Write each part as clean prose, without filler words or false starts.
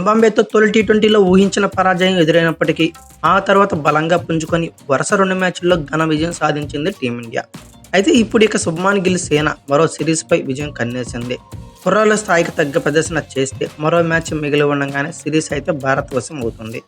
జింబాబ్వేతో తొలి టీ20లో ఊహించిన పరాజయం ఎదురైనప్పటికీ ఆ తర్వాత బలంగా పుంజుకొని వరుస 2 మ్యాచ్ల్లో ఘన విజయం సాధించింది టీమిండియా. అయితే ఇప్పుడు ఇక శుభ్మాన్ గిల్ సేన మరో సిరీస్పై విజయం కన్నేసింది. కుర్రాళ్ళ స్థాయికి తగ్గ ప్రదర్శన చేస్తే మరో మ్యాచ్ మిగిలి ఉండగానే సిరీస్ అయితే భారత్ వశం అవుతుంది.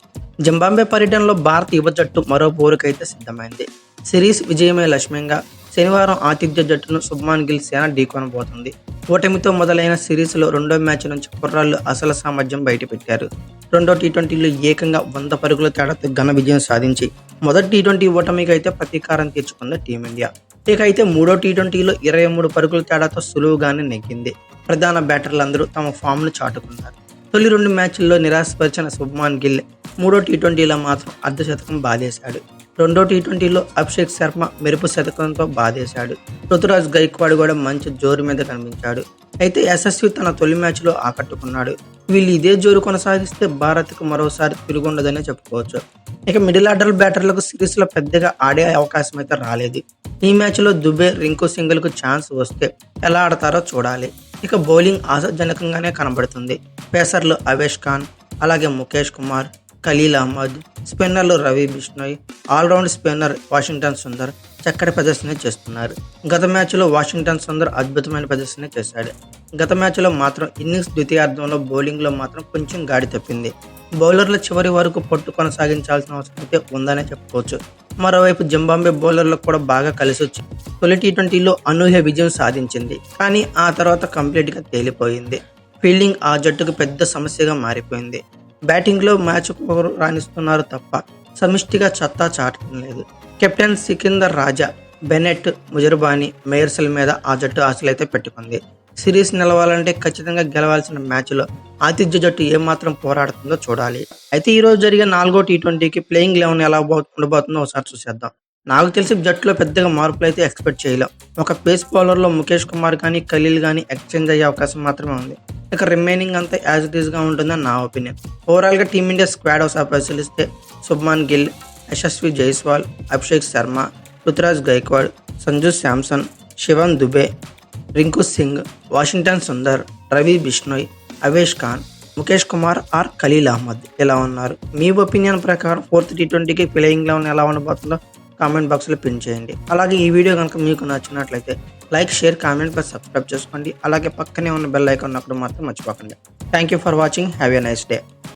జింబాబ్వే పర్యటనలో భారత యువ జట్టు మరో పోరుకైతే సిద్ధమైంది. సిరీస్ విజయమే లక్ష్యంగా శనివారం ఆతిథ్య జట్టును శుభ్మాన్ గిల్ సేన ఢీకొనబోతుంది. ఓటమితో మొదలైన సిరీస్లో రెండో మ్యాచ్ నుంచి కుర్రాళ్ళు అసలు సామర్థ్యం బయటపెట్టారు. రెండో టీ20లో ఏకంగా 100 పరుగుల తేడాతో ఘన విజయం సాధించి మొదటి టీ20 ఓటమికి అయితే ప్రతీకారం తీర్చుకుంది టీమిండియా. ఇక అయితే మూడో టీ20లో 23 పరుగుల తేడాతో సులువుగానే నెగ్గింది. ప్రధాన బ్యాటర్లందరూ తమ ఫామ్ను చాటుకున్నారు. తొలి 2 మ్యాచ్ల్లో నిరాశపరిచిన శుభ్మాన్ గిల్ మూడో టీ20లో మాత్రం అర్ధశతకం బాదేశాడు. రెండో టీ20లో అభిషేక్ శర్మ మెరుపు శతకంతో బాదేశాడు. రుతురాజ్ గైక్వాడ్ కూడా మంచి జోరు మీద కనిపించాడు. అయితే యశస్వి తన తొలి మ్యాచ్లో ఆకట్టుకున్నాడు. వీళ్ళు ఇదే జోరు కొనసాగిస్తే భారత్కు మరోసారి తిరుగుండదనే చెప్పుకోవచ్చు. ఇక మిడిల్ ఆర్డర్ బ్యాటర్లకు సిరీస్లో పెద్దగా ఆడే అవకాశం అయితే రాలేదు. ఈ మ్యాచ్లో దుబే, రింకు సింగ్లకు ఛాన్స్ వస్తే ఎలా ఆడతారో చూడాలి. ఇక బౌలింగ్ ఆశాజనకంగానే కనబడుతుంది. పేసర్లు అవేష్ ఖాన్, అలాగే ముఖేష్ కుమార్, ఖలీల్ అహ్మద్, స్పిన్నర్లు Ravi Bishnoi, all-round spinner Washington Sundar చక్కటి ప్రదర్శన చేస్తున్నారు. గత మ్యాచ్లో వాషింగ్టన్ సుందర్ అద్భుతమైన ప్రదర్శన చేశాడు. గత మ్యాచ్లో మాత్రం ఇన్నింగ్స్ ద్వితీయార్థంలో బౌలింగ్లో మాత్రం కొంచెం గాడి తప్పింది. బౌలర్ల చివరి వరకు పట్టు కొనసాగించాల్సిన అవసరం అయితే ఉందనే చెప్పుకోవచ్చు. మరోవైపు జింబాబ్వే బౌలర్లకు కూడా బాగా కలిసి వచ్చింది. తొలి టీ20లో అనూహ్య విజయం సాధించింది. కానీ ఆ తర్వాత కంప్లీట్గా తేలిపోయింది. ఫీల్డింగ్ ఆ జట్టుకు పెద్ద సమస్యగా మారిపోయింది. బ్యాటింగ్లో మ్యాచ్ రాణిస్తున్నారు తప్ప సమిష్టిగా సత్తా చాటడం లేదు. కెప్టెన్ సికిందర్ రాజా, బెనెట్, ముజర్బానీ, మేయర్సెల్ మీద ఆ జట్టు ఆశలైతే పెట్టుకుంది. సిరీస్ నిలవాలంటే ఖచ్చితంగా గెలవాల్సిన మ్యాచ్లో ఆతిథ్య జట్టు ఏమాత్రం పోరాడుతుందో చూడాలి. అయితే ఈ రోజు జరిగే 4వ టీ20కి ప్లేయింగ్ 11 ఎలా ఉండబోతుందో ఒకసారి చూసేద్దాం. నాకు తెలిసి జట్టులో పెద్దగా మార్పులు అయితే ఎక్స్పెక్ట్ చేయలేం. ఒక పేస్ బౌలర్లో ముఖేష్ కుమార్ కానీ ఖలీల్ కానీ ఎక్స్చేంజ్ అయ్యే అవకాశం మాత్రమే ఉంది. ఇక రిమైనింగ్ అంతా యాజ్ ఇట్ ఈస్గా ఉంటుందని నా ఒపీనియన్. ఓవరాల్గా టీమిండియా స్క్వాడ్ ఒకసారి పరిశీలిస్తే శుభ్మాన్ గిల్, యశస్వి జైస్వాల్, అభిషేక్ శర్మ, రుతురాజ్ గైక్వాడ్, సంజు శాంసన్, శివం దుబే, రింకు సింగ్, వాషింగ్టన్ సుందర్, రవి బిష్ణోయ్, అవేష్ ఖాన్, ముఖేష్ కుమార్ ఆర్ ఖలీల్ అహ్మద్ ఇలా ఉన్నారు. మీ ఒపీనియన్ ప్రకారం 4th టీ20కి ప్లేయింగ్ 11 ఎలా ఉండబోతుందో కామెంట్ బాక్స్లో పిన్ చేయండి. అలాగే ఈ వీడియో కనుక మీకు నచ్చినట్లయితే like, share, comment plus subscribe చేసుకోండి. అలాగే పక్కనే ఉన్న బెల్ ఐకాన్ నొక్కడం మాత్రం మర్చిపోకండి. Thank you for watching. Have a nice day.